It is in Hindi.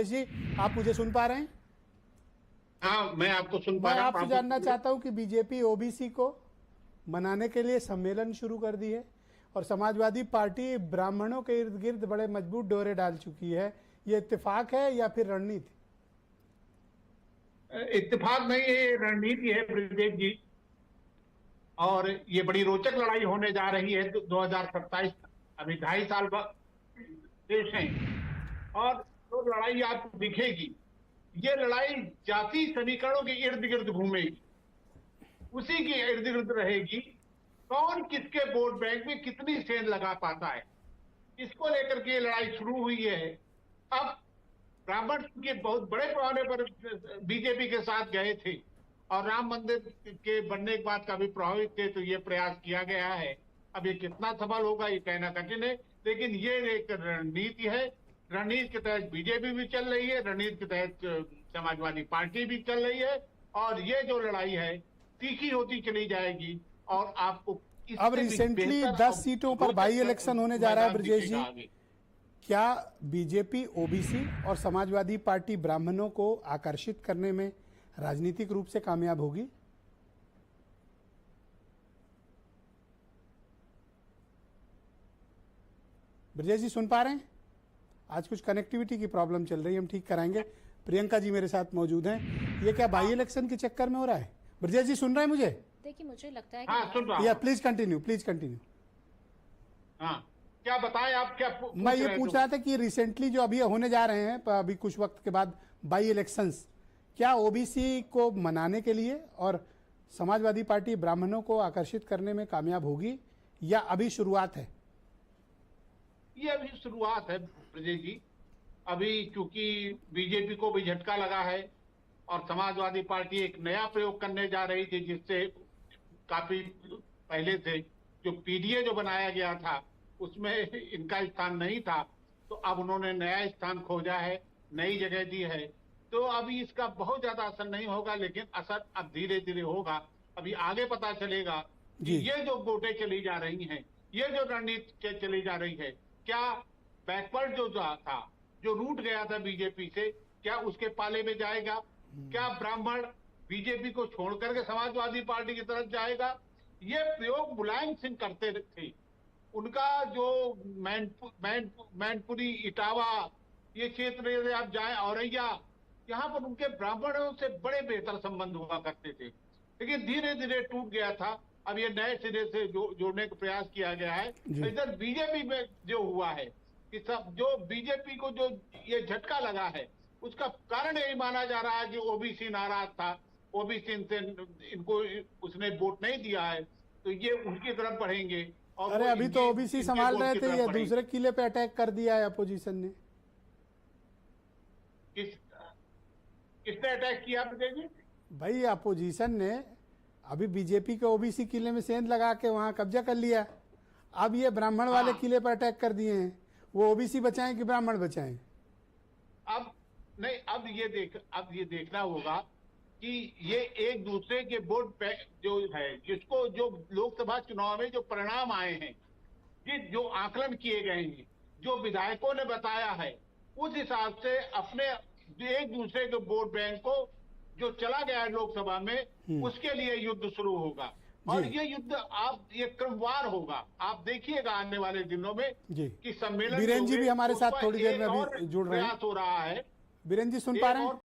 जी, आप मुझे सुन पा रहे हैं? हाँ, मैं आपको सुन पा मैं रहा हूँ। आपसे जानना चाहता हूं कि बीजेपी ओबीसी को मनाने के लिए सम्मेलन शुरू कर दी है और समाजवादी पार्टी ब्राह्मणों के इर्द गिर्द बड़े मजबूत डोरे डाल चुकी है। ये इत्तेफाक है या फिर रणनीति? इत्तेफाक नहीं है, ये रणनीति है ब्रजेश जी। और ये बड़ी रोचक लड़ाई होने जा रही है 2027। अभी 2.5 साल बाद देश है। और जो लड़ाई आपको दिखेगी, ये लड़ाई जाति समीकरणों के इर्द गिर्द घूमेगी, उसी के इर्द गिर्द रहेगी। कौन किसके वोट बैंक में कितनी सेंध लगा पाता है, इसको लेकर के ये लड़ाई शुरू हुई है। अब ब्राह्मण के बहुत बड़े पैमाने पर बीजेपी के साथ गए थे और राम मंदिर के बनने के बाद काफी प्रभावित थे, तो ये प्रयास किया गया है। अब ये कितना सफल होगा ये कहना कठिन है, लेकिन ये एक रणनीति है। रणनीति के तहत बीजेपी भी चल रही है, रणनीति के तहत समाजवादी पार्टी भी चल रही है, और ये जो लड़ाई है तीखी होती चली जाएगी। और आपको अब रिसेंटली 10 सीटों पर बाई इलेक्शन होने जा रहा है ब्रजेश जी। क्या बीजेपी ओबीसी और समाजवादी पार्टी ब्राह्मणों को आकर्षित करने में राजनीतिक रूप से कामयाब होगी? ब्रजेश जी सुन पा रहे हैं? आज कुछ कनेक्टिविटी की प्रॉब्लम चल रही है, हम ठीक कराएंगे। प्रियंका जी मेरे साथ मौजूद हैं। ये क्या बाई इलेक्शन के चक्कर में हो रहा है? ब्रजेश जी सुन रहे हैं मुझे? देखिए, मुझे लगता है हाँ, सुन रहा हूं। या प्लीज कंटिन्यू। हाँ, क्या बताएं आप, क्या मैं ये पूछ रहा था कि रिसेंटली जो अभी होने जा रहे हैं, अभी कुछ वक्त के बाद बाई इलेक्शंस, क्या ओबीसी को मनाने के लिए और समाजवादी पार्टी ब्राह्मणों को आकर्षित करने में कामयाब होगी या अभी शुरुआत है? ये अभी शुरुआत है ब्रजेश जी। अभी क्योंकि बीजेपी को भी झटका लगा है और समाजवादी पार्टी एक नया प्रयोग करने जा रही थी, जिससे काफी पहले से जो पीडीए जो बनाया गया था उसमें इनका स्थान नहीं था, तो अब उन्होंने नया स्थान खोजा है, नई जगह दी है। तो अभी इसका बहुत ज्यादा असर नहीं होगा, लेकिन असर अब धीरे धीरे होगा। अभी आगे पता चलेगा कि ये जो वोटें चली जा रही हैं, ये जो रणनीति चली जा रही है, क्या बैकवर्ड जो था, जो रूट गया था बीजेपी से, क्या उसके पाले में जाएगा? क्या ब्राह्मण बीजेपी को छोड़ करके समाजवादी पार्टी की तरफ जाएगा? ये प्रयोग मुलायम सिंह करते थे। उनका जो मैनपुरी, इटावा, ये क्षेत्र यदि आप जाए, औरैया, यहाँ पर उनके ब्राह्मणों से बड़े बेहतर संबंध हुआ करते थे, लेकिन धीरे धीरे टूट गया था। अब ये नए सिरे से जोड़ने का प्रयास किया गया है। इधर बीजेपी में जो हुआ है कि सब जो बीजेपी को जो ये झटका लगा है, उसका कारण यही माना जा रहा है कि ओबीसी नाराज था, ओबीसी इनको उसने वोट नहीं दिया है, तो ये उनकी तरफ बढ़ेंगे। और अरे अभी तो ओबीसी संभाल रहे थे, ये दूसरे किले पे अटैक कर दिया है अपोजिशन ने। किसने अटैक किया जी? भाई अपोजिशन ने अभी बीजेपी के ओबीसी किले में सेंध लगा के वहां कब्जा कर लिया। अब ये ब्राह्मण वाले किले पर अटैक कर दिए हैं। वो ओबीसी बचाएं कि ब्राह्मण बचाएं? अब नहीं, अब ये देखना होगा कि ये एक दूसरे के वोट जो है, जिसको जो लोकसभा चुनाव में जो परिणाम आए हैं, जो आकलन किए गए हैं, जो विधायकों ने बताया है, उस हिसाब से अपने एक दूसरे के वोट बैंक को जो चला गया है लोकसभा में, उसके लिए युद्ध शुरू होगा। और ये युद्ध ये क्रमवार होगा। आप देखिएगा आने वाले दिनों में कि सम्मेलन बीरेन जी भी हमारे साथ थोड़ी देर में अभी जुड़ रहे हैं। प्रयास हो रहा है। बीरेन जी सुन पा रहे हैं?